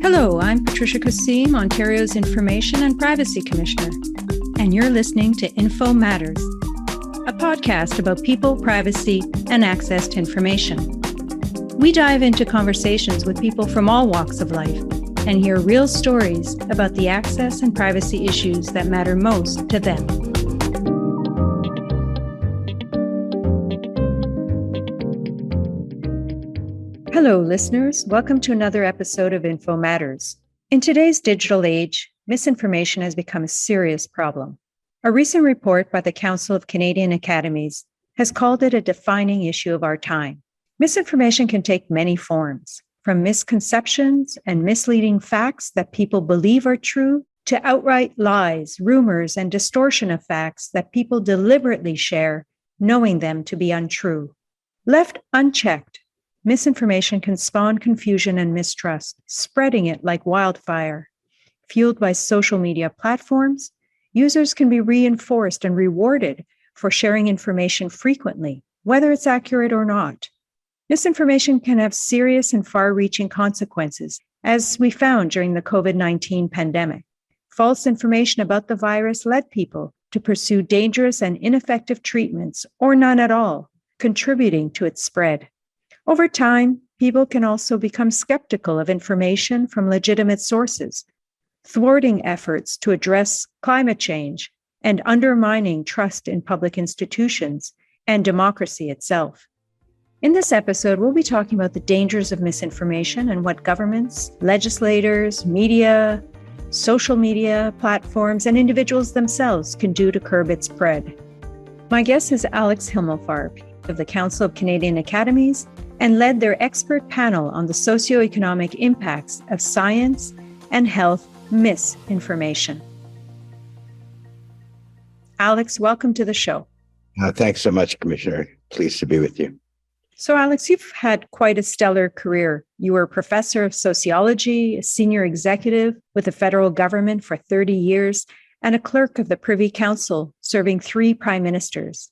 Hello, I'm Patricia Kosseim, Ontario's Information and Privacy Commissioner, and you're listening to Info Matters, a podcast about people, privacy, and access to information. We dive into conversations with people from all walks of life and hear real stories about the access and privacy issues that matter most to them. Hello, listeners. Welcome to another episode of Info Matters. In today's digital age, misinformation has become a serious problem. A recent report by the Council of Canadian Academies has called it a defining issue of our time. Misinformation can take many forms, from misconceptions and misleading facts that people believe are true to outright lies, rumors, and distortion of facts that people deliberately share, knowing them to be untrue. Left unchecked, misinformation can spawn confusion and mistrust, spreading it like wildfire. Fueled by social media platforms, users can be reinforced and rewarded for sharing information frequently, whether it's accurate or not. Misinformation can have serious and far-reaching consequences, as we found during the COVID-19 pandemic. False information about the virus led people to pursue dangerous and ineffective treatments, or none at all, contributing to its spread. Over time, people can also become skeptical of information from legitimate sources, thwarting efforts to address climate change and undermining trust in public institutions and democracy itself. In this episode, we'll be talking about the dangers of misinformation and what governments, legislators, media, social media platforms, and individuals themselves can do to curb its spread. My guest is Alex Himelfarb of the Council of Canadian Academies and led their expert panel on the socioeconomic impacts of science and health misinformation. Alex, welcome to the show. Thanks so much, Commissioner. Pleased to be with you. So, Alex, you've had quite a stellar career. You were a professor of sociology, a senior executive with the federal government for 30 years, and a clerk of the Privy Council, serving 3 prime ministers.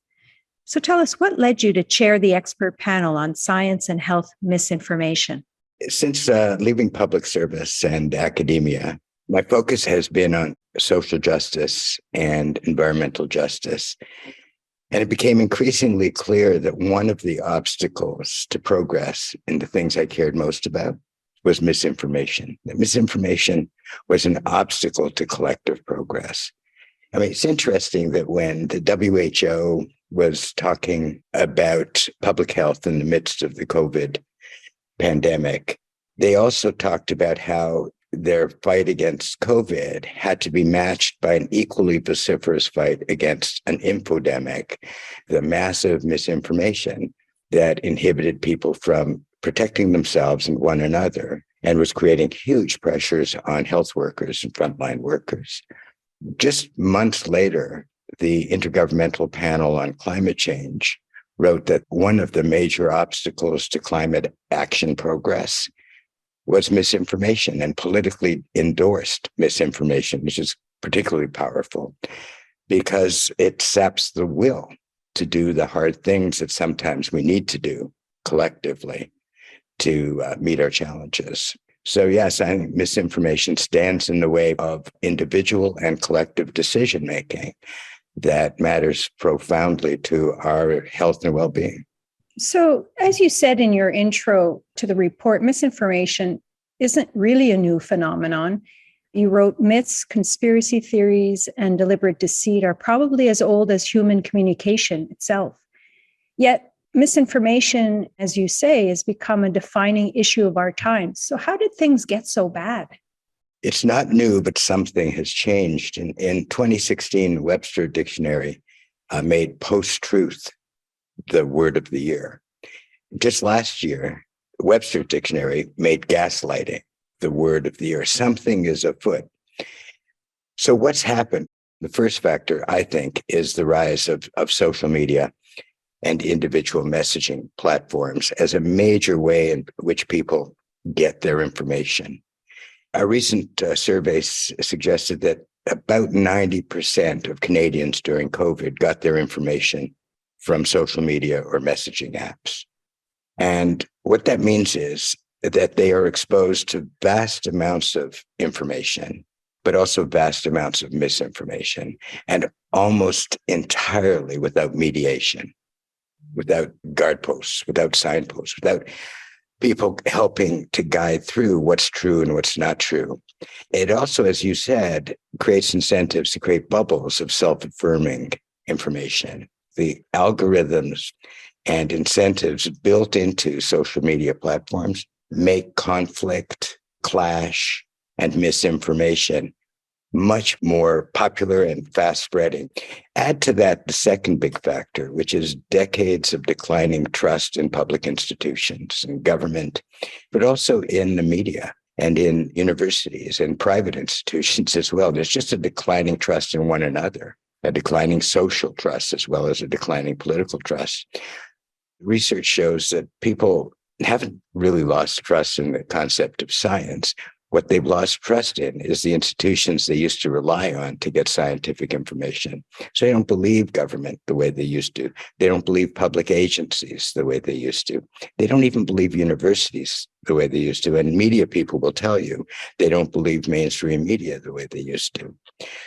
So tell us, what led you to chair the expert panel on science and health misinformation? Since leaving public service and academia, my focus has been on social justice and environmental justice. And it became increasingly clear that one of the obstacles to progress in the things I cared most about was misinformation. That misinformation was an obstacle to collective progress. I mean, it's interesting that when the WHO was talking about public health in the midst of the COVID pandemic, they also talked about how their fight against COVID had to be matched by an equally vociferous fight against an infodemic, the massive misinformation that inhibited people from protecting themselves and one another and was creating huge pressures on health workers and frontline workers. Just months later, the Intergovernmental Panel on Climate Change wrote that one of the major obstacles to climate action progress was misinformation, and politically endorsed misinformation, which is particularly powerful because it saps the will to do the hard things that sometimes we need to do collectively to meet our challenges. So yes, I think misinformation stands in the way of individual and collective decision-making that matters profoundly to our health and well-being. So, as you said in your intro to the report, misinformation isn't really a new phenomenon. You wrote myths, conspiracy theories, and deliberate deceit are probably as old as human communication itself. Yet, misinformation, as you say, has become a defining issue of our times. So how did things get so bad? It's not new, but something has changed. In 2016, Webster Dictionary made post-truth the word of the year. Just last year, Webster Dictionary made gaslighting the word of the year. Something is afoot. So what's happened? The first factor, I think, is the rise of social media and individual messaging platforms as a major way in which people get their information. A recent survey suggested that about 90% of Canadians during COVID got their information from social media or messaging apps. And what that means is that they are exposed to vast amounts of information, but also vast amounts of misinformation, and almost entirely without mediation, without guardposts, without signposts, without people helping to guide through what's true and what's not true. It also, as you said, creates incentives to create bubbles of self-affirming information. The algorithms and incentives built into social media platforms make conflict, clash, and misinformation much more popular and fast spreading. Add to that the second big factor, which is decades of declining trust in public institutions and government, but also in the media and in universities and private institutions as well. There's just a declining trust in one another, a declining social trust, as well as a declining political trust. Research shows that people haven't really lost trust in the concept of science. What they've lost trust in is the institutions they used to rely on to get scientific information. So they don't believe government the way they used to. They don't believe public agencies the way they used to. They don't even believe universities the way they used to. And media people will tell you they don't believe mainstream media the way they used to.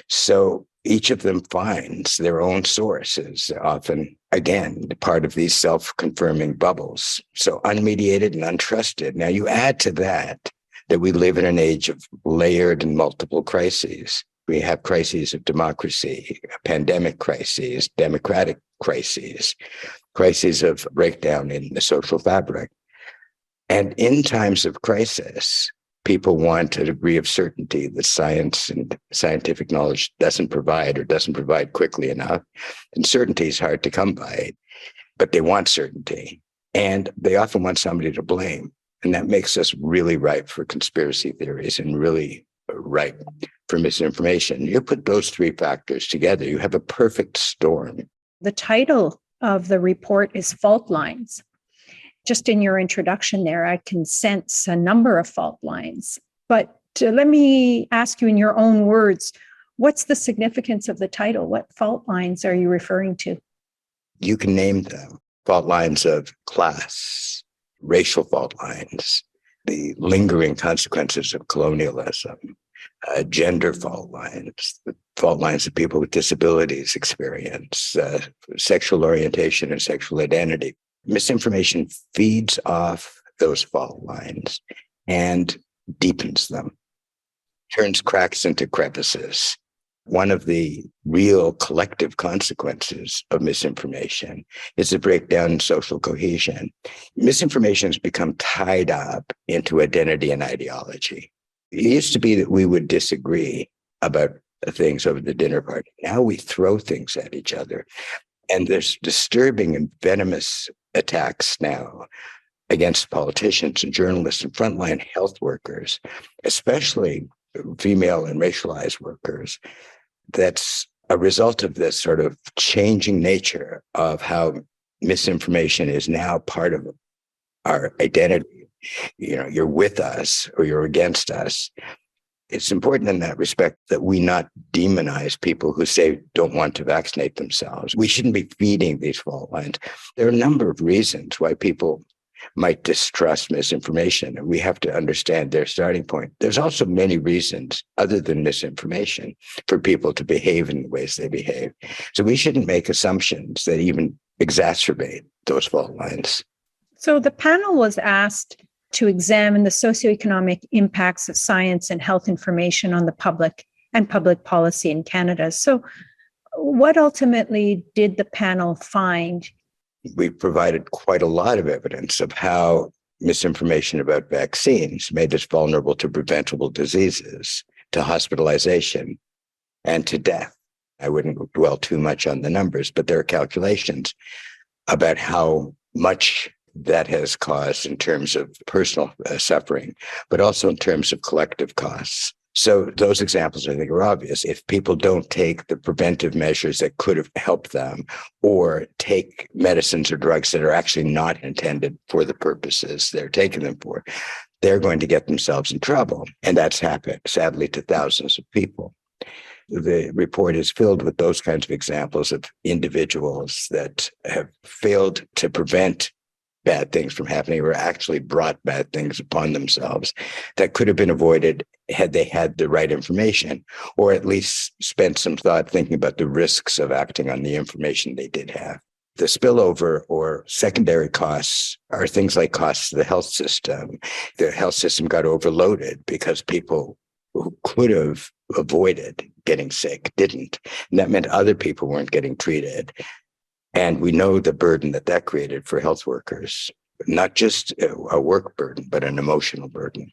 So each of them finds their own sources, often, again, part of these self-confirming bubbles. So unmediated and untrusted. Now you add to that we live in an age of layered and multiple crises. We have crises of democracy, pandemic crises, democratic crises, crises of breakdown in the social fabric. And in times of crisis, people want a degree of certainty that science and scientific knowledge doesn't provide, or doesn't provide quickly enough. And certainty is hard to come by, but they want certainty. And they often want somebody to blame. And that makes us really ripe for conspiracy theories and really ripe for misinformation. You put those three factors together, you have a perfect storm. The title of the report is Fault Lines. Just in your introduction there, I can sense a number of fault lines. But let me ask you in your own words, what's the significance of the title? What fault lines are you referring to? You can name them. Fault lines of class, racial fault lines, the lingering consequences of colonialism, gender fault lines, the fault lines that people with disabilities experience, sexual orientation and sexual identity. Misinformation feeds off those fault lines and deepens them, turns cracks into crevices. One of the real collective consequences of misinformation is the breakdown in social cohesion. Misinformation has become tied up into identity and ideology. It used to be that we would disagree about things over the dinner party. Now we throw things at each other. And there's disturbing and venomous attacks now against politicians and journalists and frontline health workers, especially female and racialized workers. That's a result of this sort of changing nature of how misinformation is now part of our identity. You know, you're with us or you're against us. It's important in that respect that we not demonize people who say don't want to vaccinate themselves. We shouldn't be feeding these fault lines. There are a number of reasons why people might distrust misinformation, and we have to understand their starting point. There's also many reasons other than misinformation for people to behave in the ways they behave. So we shouldn't make assumptions that even exacerbate those fault lines. So the panel was asked to examine the socioeconomic impacts of science and health information on the public and public policy in Canada. So what ultimately did the panel find? We provided quite a lot of evidence of how misinformation about vaccines made us vulnerable to preventable diseases, to hospitalization, and to death. I wouldn't dwell too much on the numbers, but there are calculations about how much that has caused in terms of personal suffering, but also in terms of collective costs. So those examples, I think, are obvious. If people don't take the preventive measures that could have helped them, or take medicines or drugs that are actually not intended for the purposes they're taking them for, they're going to get themselves in trouble. And that's happened, sadly, to thousands of people. The report is filled with those kinds of examples of individuals that have failed to prevent bad things from happening or actually brought bad things upon themselves that could have been avoided had they had the right information, or at least spent some thought thinking about the risks of acting on the information they did have. The spillover or secondary costs are things like costs to the health system. The health system got overloaded because people who could have avoided getting sick didn't. And that meant other people weren't getting treated. And we know the burden that that created for health workers, not just a work burden, but an emotional burden.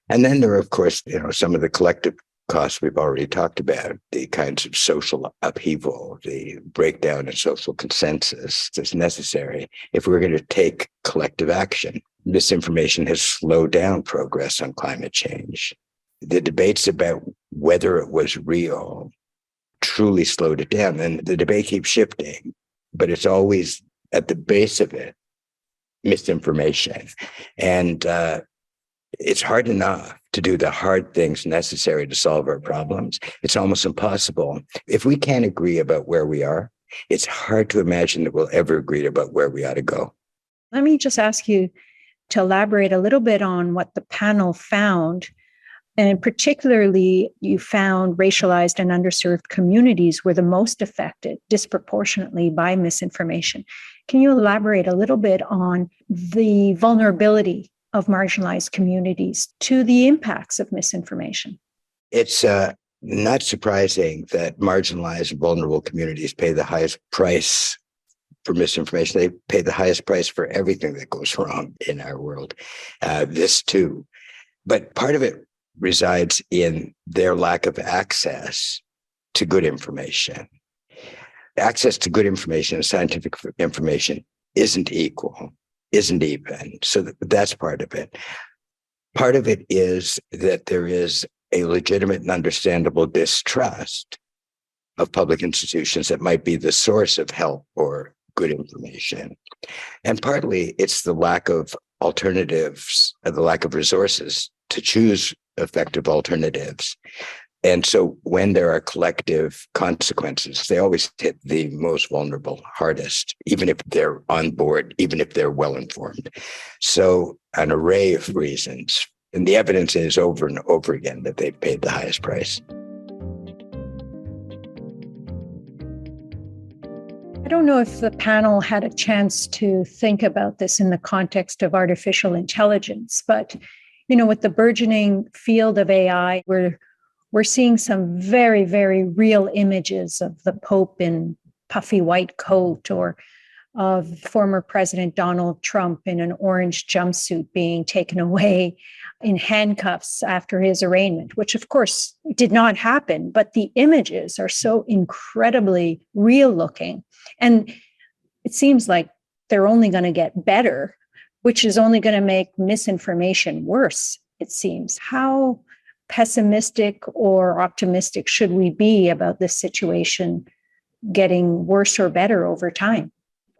And then there are, of course, some of the collective costs we've already talked about, the kinds of social upheaval, the breakdown in social consensus that's necessary if we're going to take collective action. Misinformation has slowed down progress on climate change. The debates about whether it was real truly slowed it down. And the debate keeps shifting, but it's always at the base of it, misinformation. And it's hard enough to do the hard things necessary to solve our problems. It's almost impossible. If we can't agree about where we are, it's hard to imagine that we'll ever agree about where we ought to go. Let me just ask you to elaborate a little bit on what the panel found. And particularly, you found racialized and underserved communities were the most affected disproportionately by misinformation. Can you elaborate a little bit on the vulnerability of marginalized communities to the impacts of misinformation? It's not surprising that marginalized and vulnerable communities pay the highest price for misinformation. They pay the highest price for everything that goes wrong in our world. This too. But part of it resides in their lack of access to good information. Access to good information, scientific information, isn't equal. Isn't even. So that's part of it. Part of it is that there is a legitimate and understandable distrust of public institutions that might be the source of help or good information. And partly it's the lack of alternatives, the lack of resources to choose effective alternatives. And so when there are collective consequences, they always hit the most vulnerable hardest, even if they're on board, even if they're well-informed. So an array of reasons, and the evidence is over and over again that they've paid the highest price. I don't know if the panel had a chance to think about this in the context of artificial intelligence, but with the burgeoning field of AI, we're seeing some very, very real images of the Pope in puffy white coat or of former President Donald Trump in an orange jumpsuit being taken away in handcuffs after his arraignment, which of course did not happen, but the images are so incredibly real looking. And it seems like they're only going to get better, which is only going to make misinformation worse, it seems. How pessimistic or optimistic should we be about this situation getting worse or better over time?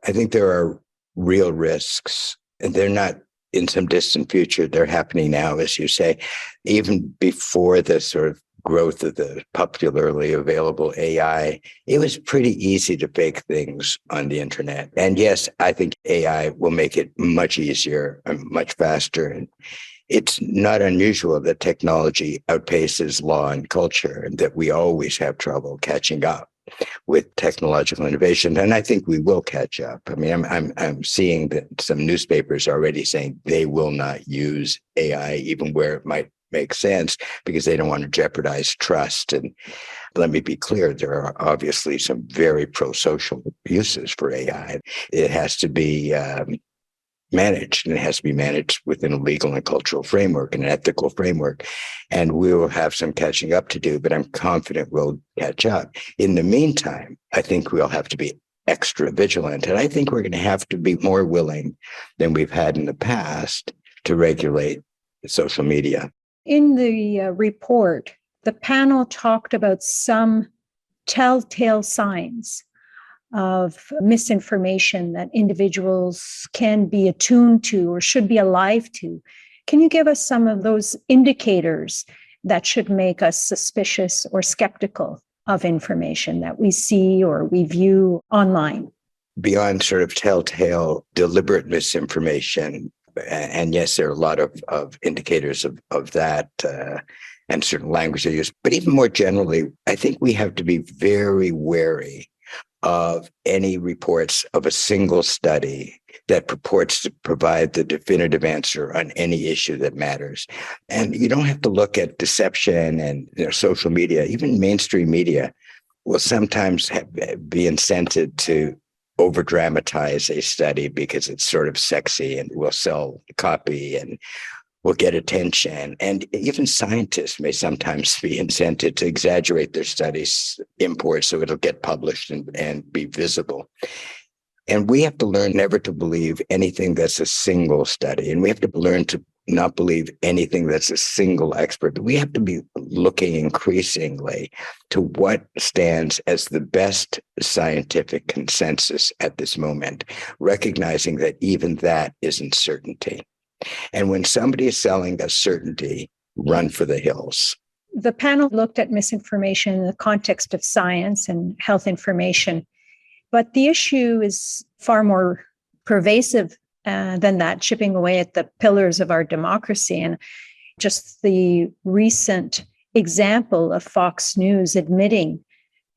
I think there are real risks, and they're not in some distant future. They're happening now, as you say, even before the sort of growth of the popularly available AI. It was pretty easy to fake things on the internet. And yes, I think AI will make it much easier and much faster. And it's not unusual that technology outpaces law and culture, and that we always have trouble catching up with technological innovation. And I think we will catch up. I mean, I'm seeing that some newspapers are already saying they will not use AI, even where it might make sense, because they don't want to jeopardize trust. And let me be clear, there are obviously some very pro-social uses for AI. It has to be managed, and it has to be managed within a legal and cultural framework and an ethical framework. And we will have some catching up to do, but I'm confident we'll catch up. In the meantime, I think we'll have to be extra vigilant. And I think we're going to have to be more willing than we've had in the past to regulate social media. In the report, the panel talked about some telltale signs of misinformation that individuals can be attuned to or should be alive to. Can you give us some of those indicators that should make us suspicious or skeptical of information that we see or we view online? beyond sort of telltale, deliberate misinformation. And yes, there are a lot of indicators of that and certain language they use. But even more generally, I think we have to be very wary of any reports of a single study that purports to provide the definitive answer on any issue that matters. And you don't have to look at deception and social media, even mainstream media will sometimes be incented to over dramatize a study because it's sort of sexy and will sell a copy and will get attention. And even scientists may sometimes be incented to exaggerate their studies' import so it'll get published and be visible. And we have to learn never to believe anything that's a single study. And we have to learn to not believe anything that's a single expert. We have to be looking increasingly to what stands as the best scientific consensus at this moment, recognizing that even that isn't certainty. And when somebody is selling a certainty, run for the hills. The panel looked at misinformation in the context of science and health information, but the issue is far more pervasive than that, chipping away at the pillars of our democracy. And just the recent example of Fox News admitting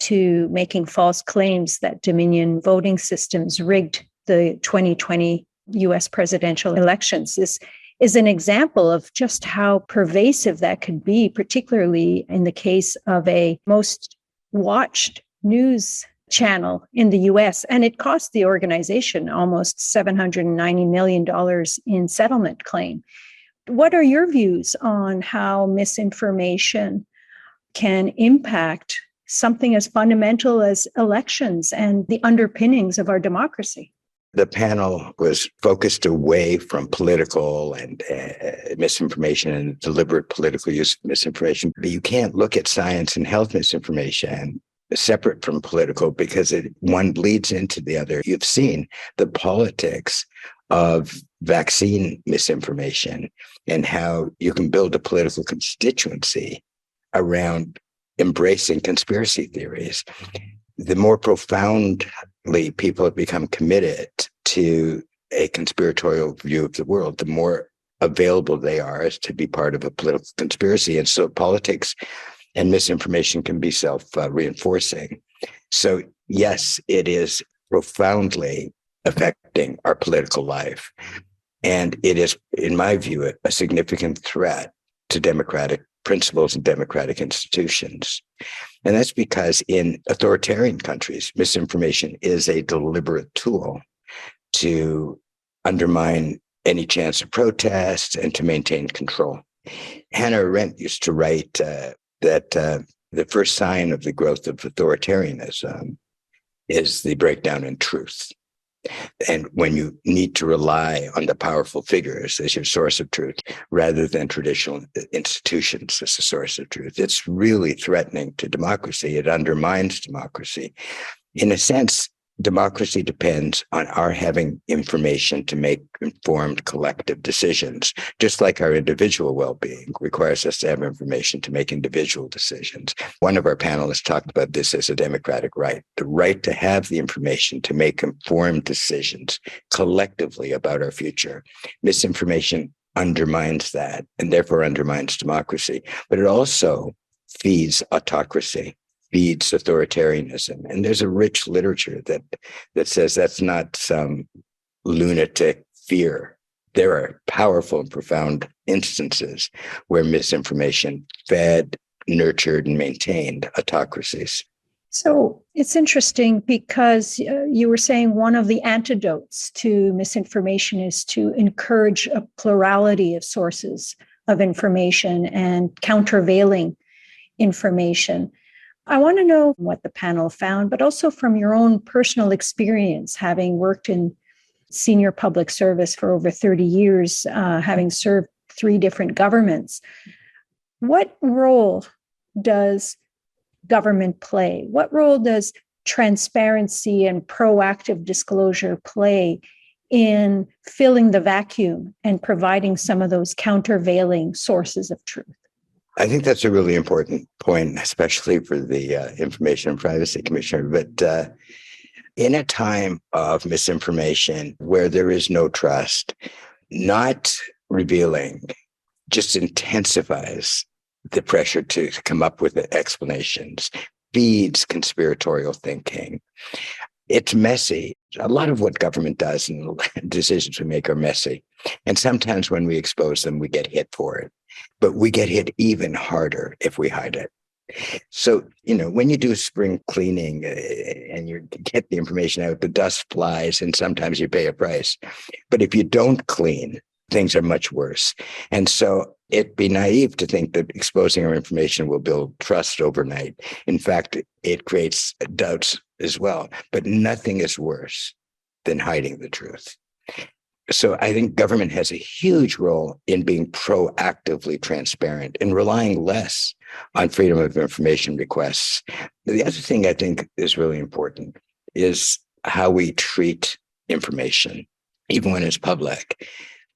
to making false claims that Dominion voting systems rigged the 2020 US presidential elections is an example of just how pervasive that could be, particularly in the case of a most watched news channel in the US. And it cost the organization almost $790 million in settlement claim. What are your views on how misinformation can impact something as fundamental as elections and the underpinnings of our democracy? The panel was focused away from political and misinformation and deliberate political use of misinformation. But you can't look at science and health misinformation separate from political because one bleeds into the other. You've seen the politics of vaccine misinformation and how you can build a political constituency around embracing conspiracy theories. The more profoundly people have become committed to a conspiratorial view of the world, the more available they are as to be part of a political conspiracy. And so politics and misinformation can be self-reinforcing. So yes, it is profoundly affecting our political life. And it is, in my view, a significant threat to democratic principles and democratic institutions. And that's because in authoritarian countries, misinformation is a deliberate tool to undermine any chance of protest and to maintain control. Hannah Arendt used to write that the first sign of the growth of authoritarianism is the breakdown in truth. And when you need to rely on the powerful figures as your source of truth, rather than traditional institutions as a source of truth, it's really threatening to democracy. It undermines democracy. In a sense, democracy depends on our having information to make informed collective decisions, just like our individual well-being requires us to have information to make individual decisions. One of our panelists talked about this as a democratic right, the right to have the information to make informed decisions collectively about our future. Misinformation undermines that and therefore undermines democracy, but it also feeds autocracy, feeds authoritarianism. And there's a rich literature that says that's not some lunatic fear. There are powerful and profound instances where misinformation fed, nurtured, and maintained autocracies. So it's interesting because you were saying one of the antidotes to misinformation is to encourage a plurality of sources of information and countervailing information. I want to know what the panel found, but also from your own personal experience, having worked in senior public service for over 30 years, having served 3 different governments. What role does government play? What role does transparency and proactive disclosure play in filling the vacuum and providing some of those countervailing sources of truth? I think that's a really important point, especially for the Information and Privacy Commissioner. But In a time of misinformation where there is no trust, not revealing just intensifies the pressure to come up with explanations, feeds conspiratorial thinking. It's messy. A lot of what government does and decisions we make are messy. And sometimes when we expose them, we get hit for it. But we get hit even harder if we hide it. So, when you do spring cleaning and you get the information out, the dust flies and sometimes you pay a price. But if you don't clean, things are much worse. And so it'd be naive to think that exposing our information will build trust overnight. In fact, it creates doubts as well. But nothing is worse than hiding the truth. So I think government has a huge role in being proactively transparent and relying less on freedom of information requests. The other thing I think is really important is how we treat information, even when it's public.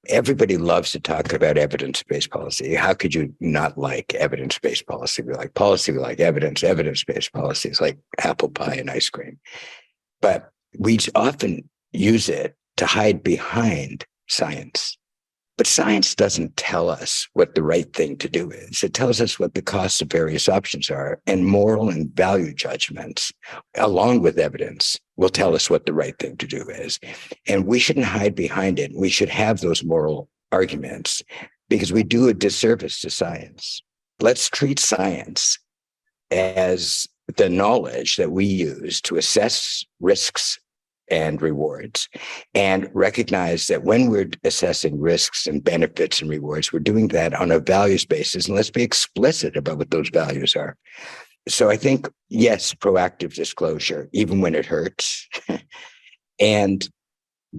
Everybody loves to talk about evidence-based policy. How could you not like evidence-based policy? We like policy, we like evidence. Evidence-based policy is like apple pie and ice cream. But we often use it to hide behind science. But science doesn't tell us what the right thing to do is. It tells us what the costs of various options are, and moral and value judgments, along with evidence, will tell us what the right thing to do is. And we shouldn't hide behind it. We should have those moral arguments because we do a disservice to science. Let's treat science as the knowledge that we use to assess risks and rewards, and recognize that when we're assessing risks and benefits and rewards, we're doing that on a values basis. And let's be explicit about what those values are. So I think, yes, proactive disclosure, even when it hurts, and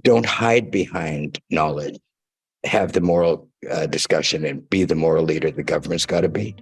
don't hide behind knowledge. Have the moral discussion and be the moral leader the government's got to be.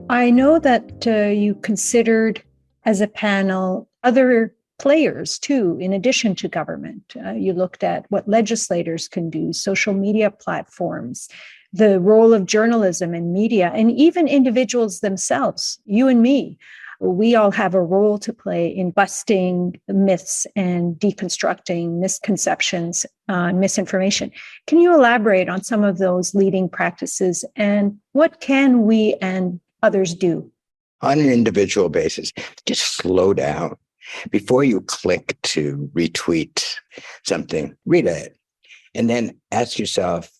I know that you considered as a panel other players too, in addition to government. You looked at what legislators can do, social media platforms, the role of journalism and media, and even individuals themselves, you and me. We all have a role to play in busting myths and deconstructing misconceptions and misinformation. Can you elaborate on some of those leading practices and what can we and others do? On an individual basis, just slow down. Before you click to retweet something, read it. And then ask yourself,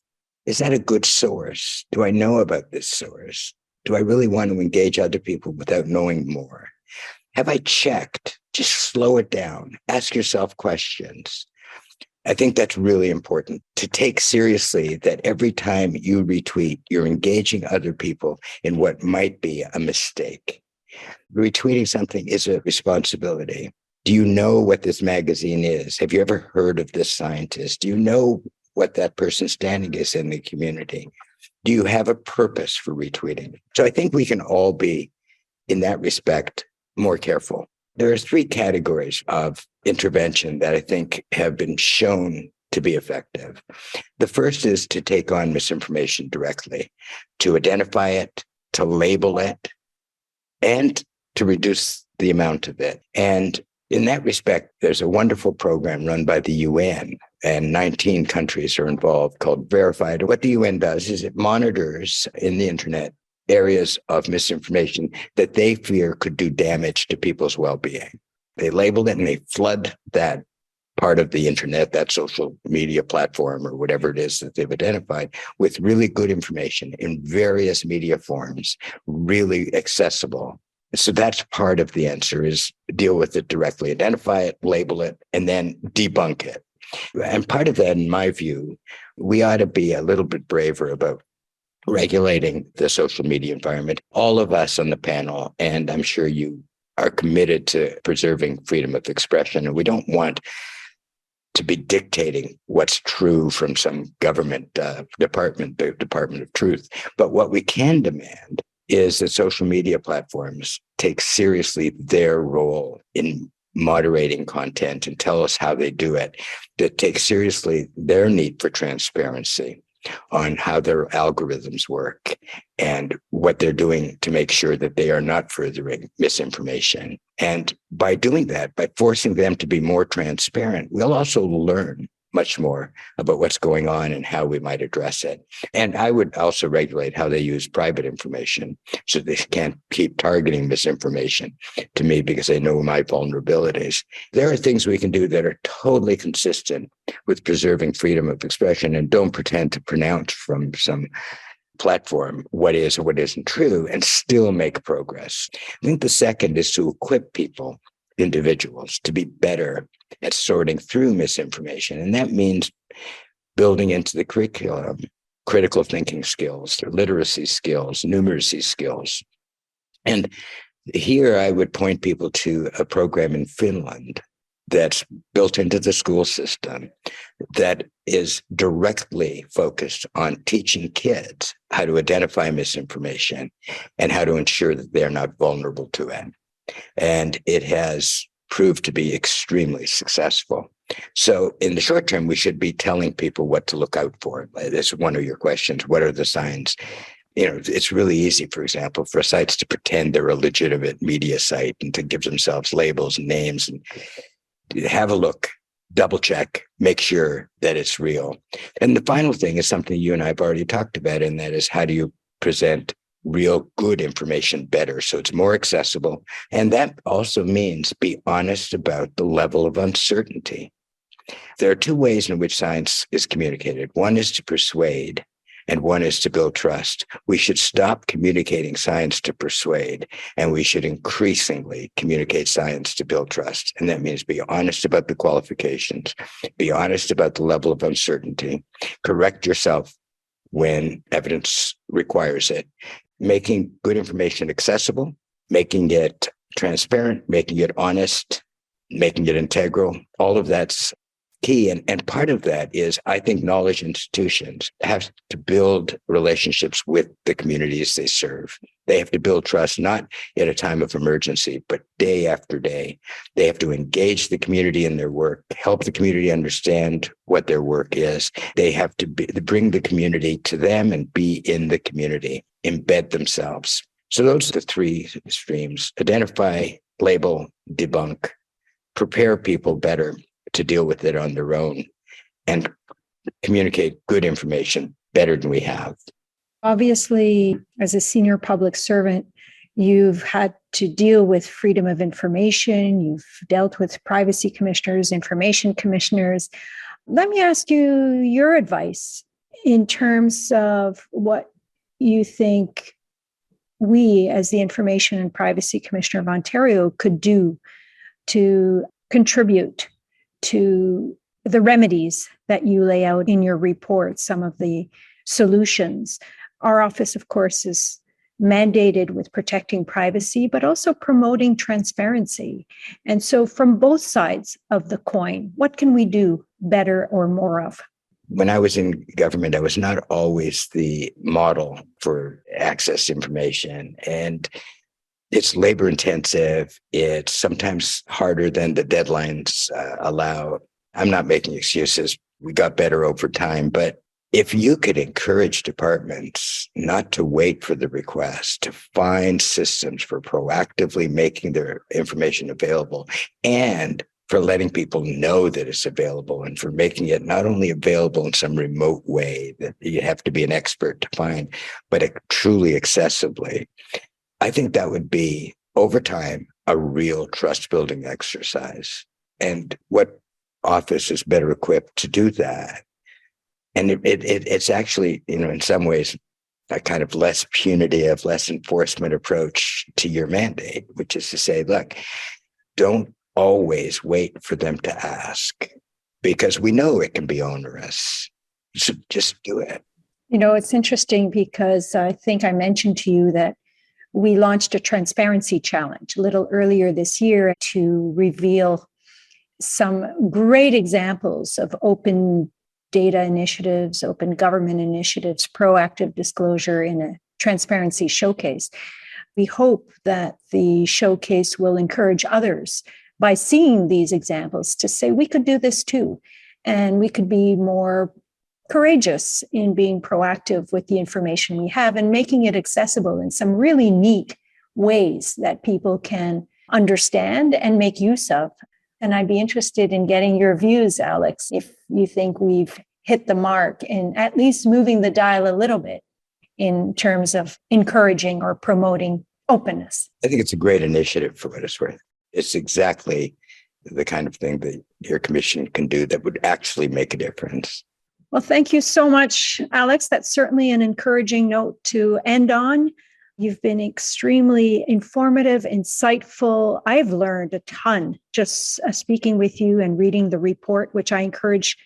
is that a good source? Do I know about this source? Do I really want to engage other people without knowing more? Have I checked? Just slow it down. Ask yourself questions. I think that's really important to take seriously that every time you retweet, you're engaging other people in what might be a mistake. Retweeting something is a responsibility. Do you know what this magazine is? Have you ever heard of this scientist? Do you know what that person's standing is in the community? Do you have a purpose for retweeting? So I think we can all be, in that respect, more careful. There are three categories of intervention that I think have been shown to be effective. The first is to take on misinformation directly, to identify it, to label it, and to reduce the amount of it. And in that respect, there's a wonderful program run by the UN, and 19 countries are involved, called Verified. What the UN does is it monitors in the internet areas of misinformation that they fear could do damage to people's well-being. They label it and they flood that part of the internet, that social media platform or whatever it is that they've identified, with really good information in various media forms, really accessible. So that's part of the answer, is deal with it directly, identify it, label it, and then debunk it. And part of that, in my view, we ought to be a little bit braver about regulating the social media environment. All of us on the panel, and I'm sure you are committed to preserving freedom of expression, and we don't want to be dictating what's true from some government department, the Department of Truth. But what we can demand is that social media platforms take seriously their role in moderating content and tell us how they do it, that take seriously their need for transparency, on how their algorithms work and what they're doing to make sure that they are not furthering misinformation. And by doing that, by forcing them to be more transparent, we'll also learn much more about what's going on and how we might address it. And I would also regulate how they use private information so they can't keep targeting misinformation to me because they know my vulnerabilities. There are things we can do that are totally consistent with preserving freedom of expression and don't pretend to pronounce from some platform what is or what isn't true and still make progress. I think the second is to equip people, individuals, to be better at sorting through misinformation. And that means building into the curriculum critical thinking skills, literacy skills, numeracy skills. And here I would point people to a program in Finland that's built into the school system that is directly focused on teaching kids how to identify misinformation and how to ensure that they're not vulnerable to it. And it has proved to be extremely successful. So in the short term, we should be telling people what to look out for. This is one of your questions. What are the signs? It's really easy, for example, for sites to pretend they're a legitimate media site and to give themselves labels and names and have a look, double check, make sure that it's real. And the final thing is something you and I have already talked about, and that is how do you present real good information better so it's more accessible. And that also means be honest about the level of uncertainty. There are two ways in which science is communicated. One is to persuade, and one is to build trust. We should stop communicating science to persuade, and we should increasingly communicate science to build trust. And that means be honest about the qualifications, be honest about the level of uncertainty, correct yourself when evidence requires it, making good information accessible, making it transparent, making it honest, making it integral. All of that's key. And part of that is, I think knowledge institutions have to build relationships with the communities they serve. They have to build trust, not at a time of emergency, but day after day. They have to engage the community in their work, help the community understand what their work is. They have to bring the community to them and be in the community, embed themselves. So those are the three streams: identify, label, debunk, prepare people better to deal with it on their own, and communicate good information better than we have. Obviously, as a senior public servant, you've had to deal with freedom of information. You've dealt with privacy commissioners, information commissioners. Let me ask you your advice in terms of what you think we, as the Information and Privacy Commissioner of Ontario, could do to contribute to the remedies that you lay out in your report, some of the solutions. Our office, of course, is mandated with protecting privacy, but also promoting transparency. And so from both sides of the coin, what can we do better or more of? When I was in government, I was not always the model for access to information. And it's labor intensive. It's sometimes harder than the deadlines allow. I'm not making excuses. We got better over time. But if you could encourage departments not to wait for the request, to find systems for proactively making their information available, and for letting people know that it's available, and for making it not only available in some remote way that you have to be an expert to find, but truly accessibly, I think that would be, over time, a real trust-building exercise. And what office is better equipped to do that? And it's actually, in some ways, a kind of less punitive, less enforcement approach to your mandate, which is to say, look, don't always wait for them to ask, because we know it can be onerous. So just do it. It's interesting because I think I mentioned to you that we launched a transparency challenge a little earlier this year to reveal some great examples of open data initiatives, open government initiatives, proactive disclosure in a transparency showcase. We hope that the showcase will encourage others by seeing these examples to say, we could do this too, and we could be more courageous in being proactive with the information we have and making it accessible in some really neat ways that people can understand and make use of. And I'd be interested in getting your views, Alex, if you think we've hit the mark in at least moving the dial a little bit in terms of encouraging or promoting openness. I think it's a great initiative for what it's worth. It's exactly the kind of thing that your commission can do that would actually make a difference. Well, thank you so much, Alex. That's certainly an encouraging note to end on. You've been extremely informative, insightful. I've learned a ton just speaking with you and reading the report, which I encourage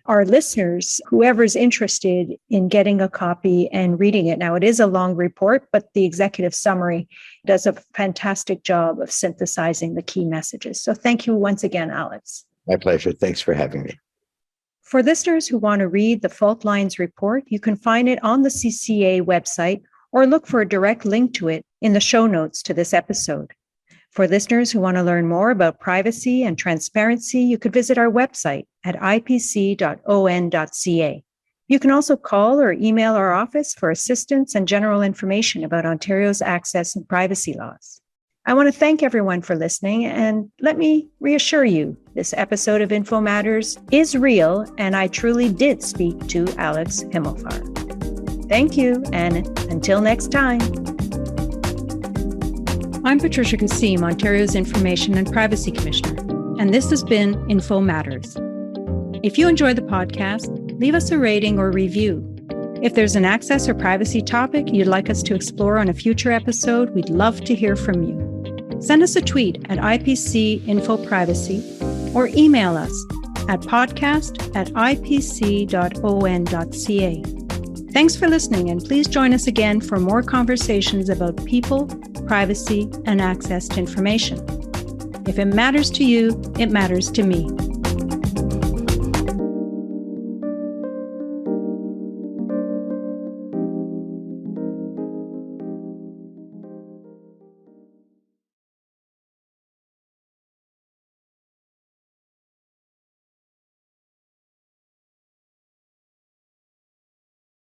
our listeners, whoever's interested in getting a copy and reading it. Now, it is a long report, but the executive summary does a fantastic job of synthesizing the key messages. So thank you once again, Alex. My pleasure. Thanks for having me. For listeners who want to read the Fault Lines report, you can find it on the CCA website or look for a direct link to it in the show notes to this episode. For listeners who want to learn more about privacy and transparency, you could visit our website at ipc.on.ca. You can also call or email our office for assistance and general information about Ontario's access and privacy laws. I want to thank everyone for listening, and let me reassure you, this episode of Info Matters is real, and I truly did speak to Alex Himelfarb. Thank you, and until next time. I'm Patricia Kosseim, Ontario's Information and Privacy Commissioner, and this has been Info Matters. If you enjoyed the podcast, leave us a rating or review. If there's an access or privacy topic you'd like us to explore on a future episode, we'd love to hear from you. Send us a tweet at IPC-InfoPrivacy or email us at podcast@ipc.on.ca. Thanks for listening, and please join us again for more conversations about people, privacy, and access to information. If it matters to you, it matters to me.